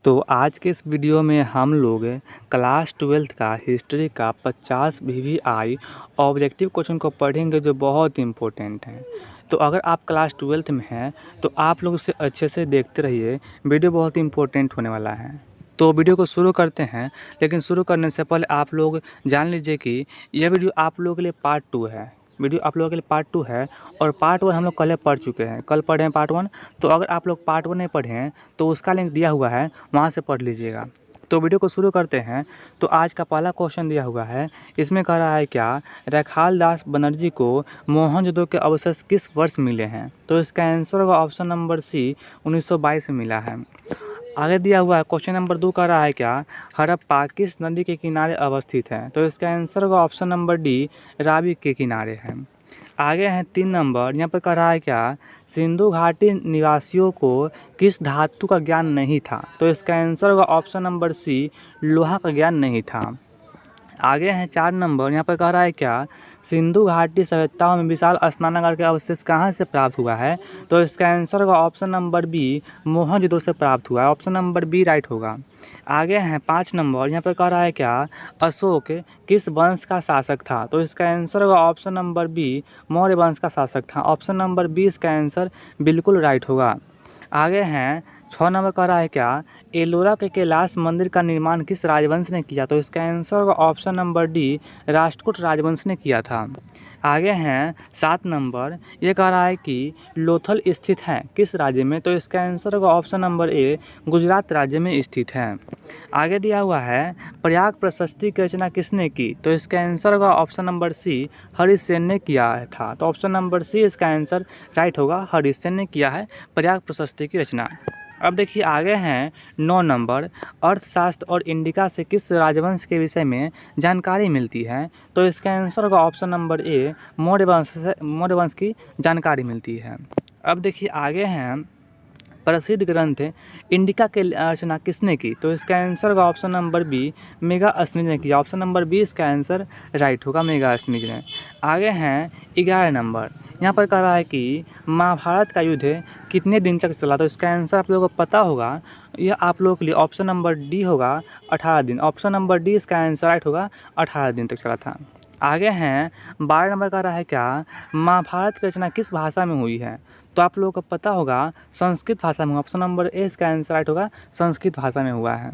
तो आज के इस वीडियो में हम लोग क्लास 12th का हिस्ट्री का 50 वीवीआई ऑब्जेक्टिव क्वेश्चन को पढ़ेंगे जो बहुत इम्पोर्टेंट हैं। तो अगर आप क्लास 12th में हैं तो आप लोग उसे अच्छे से देखते रहिए, वीडियो बहुत इम्पोर्टेंट होने वाला है। तो वीडियो को शुरू करते हैं, लेकिन शुरू करने से पहले आप लोग जान लीजिए कि यह वीडियो आप लोगों के लिए पार्ट 2 है। वीडियो आप लोगों के लिए पार्ट 2 है और पार्ट 1 हम लोग कल पढ़ चुके हैं, कल पढ़े हैं पार्ट 1। तो अगर आप लोग पार्ट 1 नहीं पढ़े हैं तो उसका लिंक दिया हुआ है, वहाँ से पढ़ लीजिएगा। तो वीडियो को शुरू करते हैं। तो आज का पहला क्वेश्चन दिया हुआ है, इसमें कह रहा है क्या रखाल दास बनर्जी को मोहनजोदड़ो के अवशेष किस वर्ष मिले हैं? तो इसका आंसर होगा ऑप्शन नंबर सी 1922 में मिला है। आगे दिया हुआ है क्वेश्चन नंबर 2 कह रहा है क्या हड़प्पा किस नदी के किनारे अवस्थित है? तो इसका आंसर होगा ऑप्शन नंबर डी रावी के किनारे है। आगे हैं 3 नंबर, यहाँ पर कह रहा है क्या सिंधु घाटी निवासियों को किस धातु का ज्ञान नहीं था? तो इसका आंसर होगा ऑप्शन नंबर सी लोहा का ज्ञान नहीं था। आगे हैं 4 नंबर, यहाँ पर कह रहा है क्या सिंधु घाटी सभ्यताओं में विशाल स्नानागार के अवशेष कहाँ से प्राप्त हुआ है? तो इसका आंसर होगा ऑप्शन नंबर बी मोहनजोदड़ो से प्राप्त हुआ है। ऑप्शन नंबर बी राइट होगा। आगे हैं 5 नंबर, यहाँ पर कह रहा है क्या अशोक किस वंश का शासक था? तो इसका आंसर होगा ऑप्शन नंबर बी मौर्य वंश का शासक था। ऑप्शन नंबर बी इसका आंसर बिल्कुल राइट होगा। आगे हैं 6 नंबर कह रहा है क्या एलोरा के कैलाश मंदिर का निर्माण किस राजवंश ने किया? तो इसका आंसर होगा ऑप्शन नंबर डी राष्ट्रकूट राजवंश ने किया था। आगे हैं 7 नंबर, ये कह रहा है कि लोथल स्थित है किस राज्य में? तो इसका आंसर होगा ऑप्शन नंबर ए गुजरात राज्य में स्थित है। आगे दिया हुआ है प्रयाग प्रशस्ति की रचना किसने की? तो इसका आंसर होगा ऑप्शन नंबर सी हरिसेन ने किया था। तो ऑप्शन नंबर सी इसका आंसर राइट होगा, हरिसेन ने किया है प्रयाग प्रशस्ति की रचना। अब देखिए आगे हैं 9 नंबर, अर्थशास्त्र और इंडिका से किस राजवंश के विषय में जानकारी मिलती है? तो इसका आंसर होगा ऑप्शन नंबर ए मौर्य वंश की जानकारी मिलती है। अब देखिए आगे हैं प्रसिद्ध ग्रंथ इंडिका की रचना किसने की? तो इसका आंसर होगा ऑप्शन नंबर बी मेगास्थनीज ने किया। ऑप्शन नंबर बी इसका आंसर राइट होगा, मेगास्थनीज ने। आगे हैं 11 नंबर, यहाँ पर कह रहा है कि महाभारत का युद्ध कितने दिन तक चला? तो इसका आंसर आप लोगों को पता होगा, यह आप लोगों के लिए ऑप्शन नंबर डी होगा 18 दिन। ऑप्शन नंबर डी इसका आंसर राइट होगा, 18 दिन तक चला था। आगे हैं 12 नंबर कह रहा है क्या महाभारत की रचना किस भाषा में हुई है? तो आप लोगों को पता होगा संस्कृत भाषा में। ऑप्शन नंबर ए इसका आंसर राइट होगा, संस्कृत भाषा में हुआ है।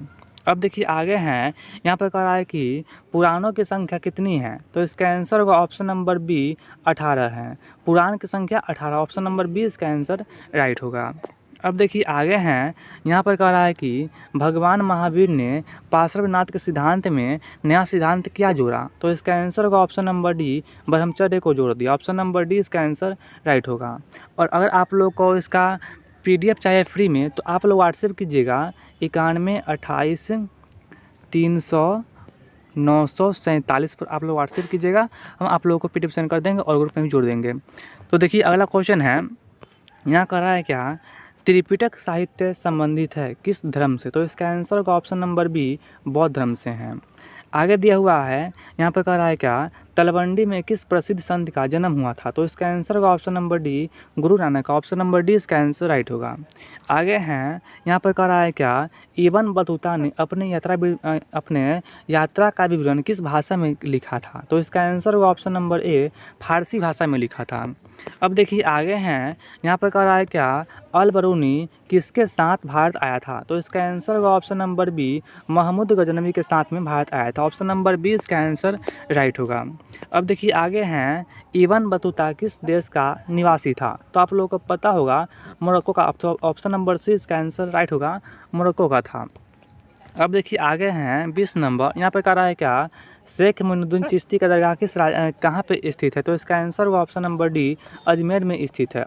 अब देखिए आगे हैं, यहाँ पर कह रहा है कि पुराणों की संख्या कितनी है? तो इसका आंसर होगा ऑप्शन नंबर बी 18 है। पुराण की संख्या 18, ऑप्शन नंबर बी इसका आंसर राइट होगा। अब देखिए आगे हैं, यहाँ पर कह रहा है कि भगवान महावीर ने पार्श्वनाथ के सिद्धांत में नया सिद्धांत क्या जोड़ा? तो इसका आंसर होगा ऑप्शन नंबर डी ब्रह्मचर्य को जोड़ दिया। ऑप्शन नंबर डी इसका आंसर राइट होगा। और अगर आप लोग को इसका PDF चाहिए फ्री में तो आप लोग व्हाट्सएप कीजिएगा 91 28 300 947 पर आप लोग व्हाट्सएप कीजिएगा, हम आप लोगों को PDF सेंड कर देंगे और ग्रुप में भी जोड़ देंगे। तो देखिए अगला क्वेश्चन है, यहाँ कह रहा है क्या त्रिपिटक साहित्य संबंधित है किस धर्म से? तो इसका आंसर होगा ऑप्शन नंबर बी बौद्ध धर्म से है। आगे दिया हुआ है, यहाँ पर कह रहा है क्या तलवंडी में किस प्रसिद्ध संत का जन्म हुआ था? तो इसका आंसर होगा option number D Guru Nanak का। ऑप्शन नंबर डी इसका आंसर राइट होगा। आगे हैं, यहाँ पर कह रहा है क्या इब्न बतूता ने अपने यात्रा का विवरण किस भाषा में लिखा था? तो इसका आंसर होगा ऑप्शन नंबर ए फारसी भाषा में लिखा था। अब देखिए आगे हैं, यहाँ पर कह रहा है क्या अल बरूनी किसके साथ भारत आया था? तो इसका आंसर होगा option number B Mahmud Ghaznavi के साथ में भारत आया था। ऑप्शन नंबर बी इसका आंसर राइट होगा। अब देखिए आगे हैं, इब्न बतूता किस देश का निवासी था? तो आप लोगों को पता होगा मोरक्को का। ऑप्शन नंबर सी इसका आंसर राइट होगा, मोरक्को का था। अब देखिए आगे हैं 20 नंबर, यहाँ पर कह रहा है क्या शेख मोइनुद्दीन चिश्ती का दरगाह कहाँ पे स्थित है? तो इसका आंसर होगा ऑप्शन नंबर डी अजमेर में स्थित है।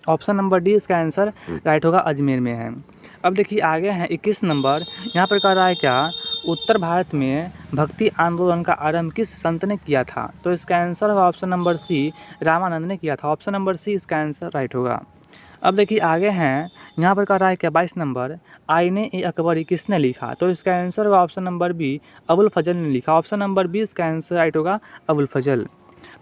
ऑप्शन नंबर डी इसका आंसर राइट होगा, अजमेर में है। अब देखिए आगे हैं 21 नंबर, यहाँ पर कह रहा है क्या उत्तर भारत में भक्ति आंदोलन का आरंभ किस संत ने किया था? तो इसका आंसर होगा ऑप्शन नंबर सी रामानंद ने किया था। ऑप्शन नंबर सी इसका आंसर राइट होगा। अब देखिए आगे हैं, यहाँ पर कह रहा है क्या 22 नंबर आईने ए अकबरी किसने लिखा? तो इसका आंसर होगा ऑप्शन नंबर बी अबुल फजल ने लिखा। ऑप्शन नंबर बी इसका आंसर राइट होगा, अबुल फजल।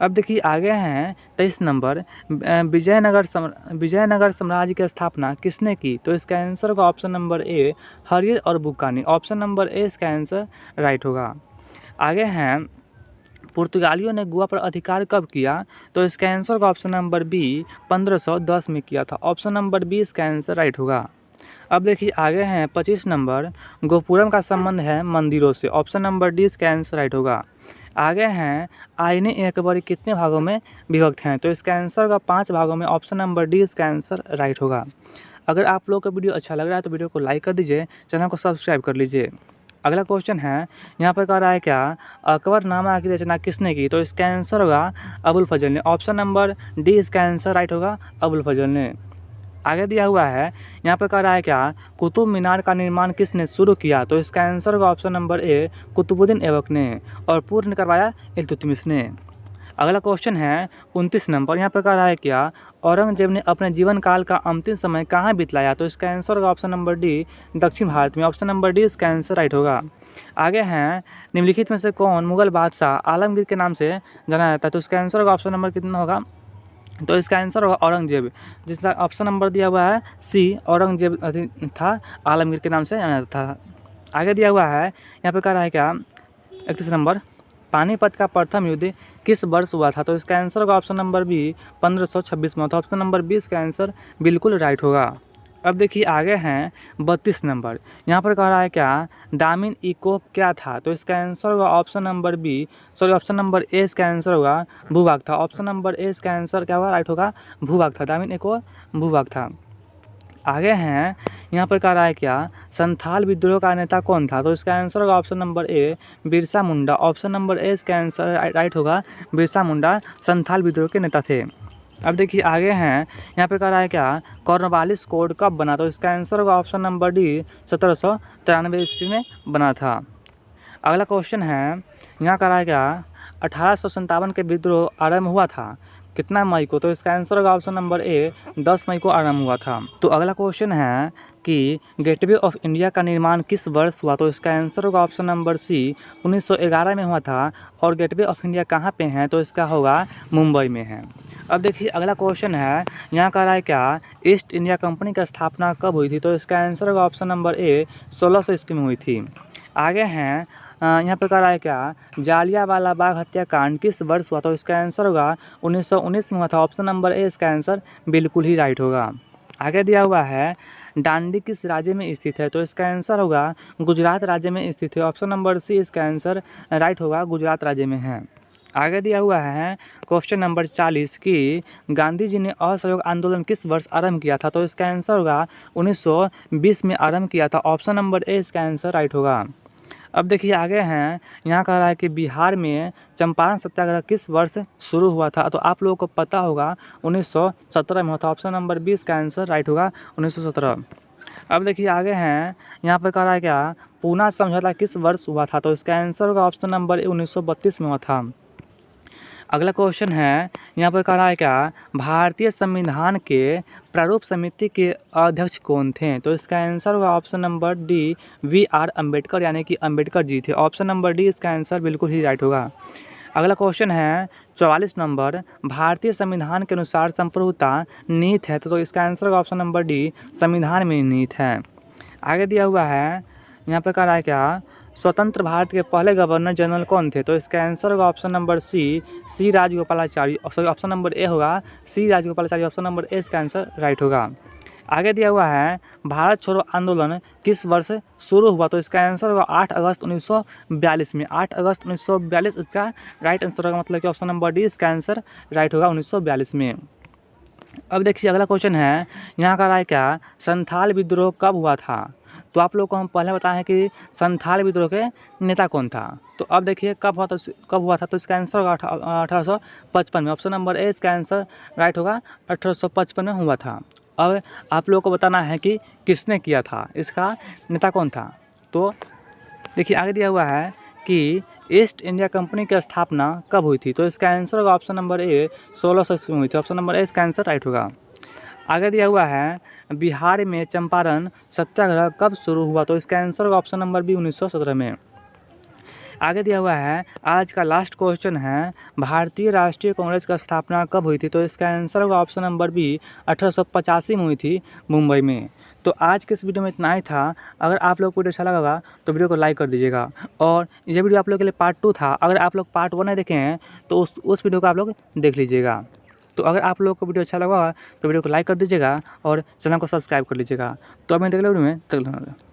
अब देखिए आगे हैं 23 नंबर, विजयनगर साम्राज्य की स्थापना किसने की? तो इसका आंसर होगा ऑप्शन नंबर ए हरियर और बुकानी। ऑप्शन नंबर ए इसका आंसर राइट होगा। आगे हैं पुर्तगालियों ने गोवा पर अधिकार कब किया? तो इसका आंसर होगा ऑप्शन नंबर बी 1510 में किया था। ऑप्शन नंबर बी इसका आंसर राइट होगा। अब देखिए आगे हैं 25 नंबर, गोपुरम का संबंध है मंदिरों से। ऑप्शन नंबर डी इसका आंसर राइट होगा। आगे हैं आईने अकबरी कितने भागों में विभक्त हैं? तो इसका आंसर होगा 5 भागों में। ऑप्शन नंबर डी इसका आंसर राइट होगा। अगर आप लोगों का वीडियो अच्छा लग रहा है तो वीडियो को लाइक कर दीजिए, चैनल को सब्सक्राइब कर लीजिए। अगला क्वेश्चन है, यहाँ पर कह रहा है क्या अकबरनामा की रचना किसने की? तो इसका आंसर होगा अबुल फजल ने। ऑप्शन नंबर डी इसका आंसर राइट होगा, अबुल फजल ने। आगे दिया हुआ है, यहाँ पर कह रहा है क्या कुतुब मीनार का निर्माण किसने शुरू किया? तो इसका आंसर होगा option number A Qutubuddin Aibak ने, और पूर्ण करवाया इल्तुतमिश ने। अगला क्वेश्चन है 29 नंबर, यहाँ पर कह रहा है क्या औरंगजेब ने अपने जीवन काल का अंतिम समय कहाँ बिताया? तो इसका आंसर होगा ऑप्शन नंबर डी दक्षिण भारत में। ऑप्शन नंबर डी इसका आंसर राइट होगा। आगे हैं निम्नलिखित में से कौन मुगल बादशाह आलमगीर के नाम से जाना जाता है? तो इसका आंसर होगा ऑप्शन नंबर कितना होगा? तो इसका आंसर होगा औरंगजेब, जिसका ऑप्शन नंबर दिया हुआ है सी औरंगजेब था, आलमगीर के नाम से जाना जाता था। आगे दिया हुआ है, यहाँ पे कह रहा है क्या 31 नंबर, पानीपत का प्रथम युद्ध किस वर्ष हुआ था? तो इसका आंसर होगा ऑप्शन नंबर बी 1526 में था। ऑप्शन नंबर बी इसका आंसर बिल्कुल राइट होगा। अब देखिए आगे हैं 32 नंबर, यहाँ पर कह रहा है क्या दामिन इकोप क्या था? तो इसका आंसर होगा ऑप्शन नंबर ए इसका आंसर होगा भूभाग था। ऑप्शन नंबर ए इसका आंसर क्या होगा? राइट होगा, भूभाग था। दामिन इकोप भूभाग था। आगे हैं, यहाँ पर कह रहा है क्या संथाल विद्रोह का नेता कौन था? तो इसका आंसर होगा option number A Birsa Munda. Option number A इसका आंसर राइट होगा, बिरसा मुंडा संथाल विद्रोह के नेता थे। अब देखिए आगे हैं, यहाँ पे कह रहा है क्या कॉर्नवालिस कोड कब बना? तो इसका आंसर होगा ऑप्शन नंबर डी 1793 ईस्वी में बना था। अगला क्वेश्चन है, यहाँ कह रहा है क्या 1857 के विद्रोह आरंभ हुआ था कितना मई को? तो इसका आंसर होगा ऑप्शन नंबर ए 10 मई को आरंभ हुआ था। तो अगला क्वेश्चन है कि गेटवे ऑफ इंडिया का निर्माण किस वर्ष हुआ? तो इसका आंसर होगा ऑप्शन नंबर सी 1911 में हुआ था। और गेटवे ऑफ इंडिया कहाँ पे है? तो इसका होगा मुंबई में है। अब देखिए अगला क्वेश्चन है, यहाँ कह रहा है क्या ईस्ट इंडिया कंपनी की स्थापना कब हुई थी? तो इसका आंसर होगा ऑप्शन नंबर ए 1600 ईस्वी में हुई थी। आगे हैं, यहाँ पे कह रहा है क्या जालियांवाला बाग हत्याकांड किस वर्ष हुआ? तो इसका आंसर होगा 1919 में हुआ था। ऑप्शन नंबर ए इसका आंसर बिल्कुल ही राइट होगा। आगे दिया हुआ है दांडी किस राज्य में स्थित है? तो इसका आंसर होगा गुजरात राज्य में स्थित है। ऑप्शन नंबर सी इसका आंसर राइट होगा, गुजरात राज्य में है। आगे दिया हुआ है क्वेश्चन नंबर 40 कि गांधी जी ने असहयोग आंदोलन किस वर्ष आरंभ किया था? तो इसका आंसर होगा 1920 में आरंभ किया था। ऑप्शन नंबर ए इसका आंसर राइट होगा। अब देखिए आगे हैं, यहाँ कह रहा है कि बिहार में चंपारण सत्याग्रह किस वर्ष शुरू हुआ था? तो आप लोगों को पता होगा 1917 में हुआ था। ऑप्शन नंबर 20 का आंसर राइट होगा, 1917। अब देखिए आगे हैं, यहाँ पर कह रहा है क्या पूना समझौता किस वर्ष हुआ था? तो इसका आंसर होगा ऑप्शन नंबर 1932 में हुआ था। अगला क्वेश्चन है, यहाँ पर कह रहा है क्या भारतीय संविधान के प्रारूप समिति के अध्यक्ष कौन थे? तो इसका आंसर होगा option number D VR. Ambedkar, यानी कि अम्बेडकर जी थे। ऑप्शन नंबर डी इसका आंसर बिल्कुल ही राइट होगा। अगला क्वेश्चन है 44 नंबर, भारतीय संविधान के अनुसार संप्रभुता नीत है। तो इसका आंसर होगा ऑप्शन नंबर डी संविधान में नीत है। आगे दिया हुआ है, यहाँ पर कह रहा है क्या स्वतंत्र भारत के पहले गवर्नर जनरल कौन थे? तो इसका आंसर होगा option number C Rajagopalachari. Option number A होगा C Rajagopalachari. Option number A इसका आंसर राइट होगा। आगे दिया हुआ है भारत छोड़ो आंदोलन किस वर्ष शुरू हुआ? तो इसका आंसर होगा 8 अगस्त 1942 में। 8 अगस्त 1942 इसका राइट आंसर होगा, मतलब कि ऑप्शन नंबर डी इसका आंसर राइट होगा, 1942 में। अब देखिए अगला क्वेश्चन है, यहाँ का राय क्या संथाल विद्रोह कब हुआ था? तो आप लोग को हम पहले बताएं कि संथाल विद्रोह के नेता कौन था। तो अब देखिए कब हुआ था? तो इसका आंसर होगा 1855 में। ऑप्शन नंबर ए इसका आंसर राइट होगा, 1855 में हुआ था। अब आप लोगों को बताना है कि किसने किया था, इसका नेता कौन था। तो देखिए आगे दिया हुआ है कि ईस्ट इंडिया कंपनी की स्थापना कब हुई थी? तो इसका आंसर होगा ऑप्शन नंबर ए 1600 ईस्वी में हुई थी। ऑप्शन नंबर ए इसका आंसर राइट होगा। आगे दिया हुआ है बिहार में चंपारण सत्याग्रह कब शुरू हुआ? तो इसका आंसर होगा ऑप्शन नंबर बी 1917 में। आगे दिया हुआ है आज का लास्ट क्वेश्चन है, भारतीय राष्ट्रीय कांग्रेस का स्थापना कब हुई थी? तो इसका आंसर होगा ऑप्शन नंबर बी, 1885 में हुई थी मुंबई में। तो आज के इस वीडियो में इतना ही था। अगर आप लोग को वीडियो अच्छा लगा होगा तो वीडियो को लाइक कर दीजिएगा, और ये वीडियो आप लोग के लिए पार्ट 2 था। अगर आप लोग पार्ट 1 नहीं देखे हैं तो उस वीडियो को आप लोग देख लीजिएगा। तो अगर आप लोगों को वीडियो अच्छा लगा होगा तो वीडियो को लाइक कर दीजिएगा और चैनल को सब्सक्राइब कर लीजिएगा। तो अब मैं देख वीडियो में तक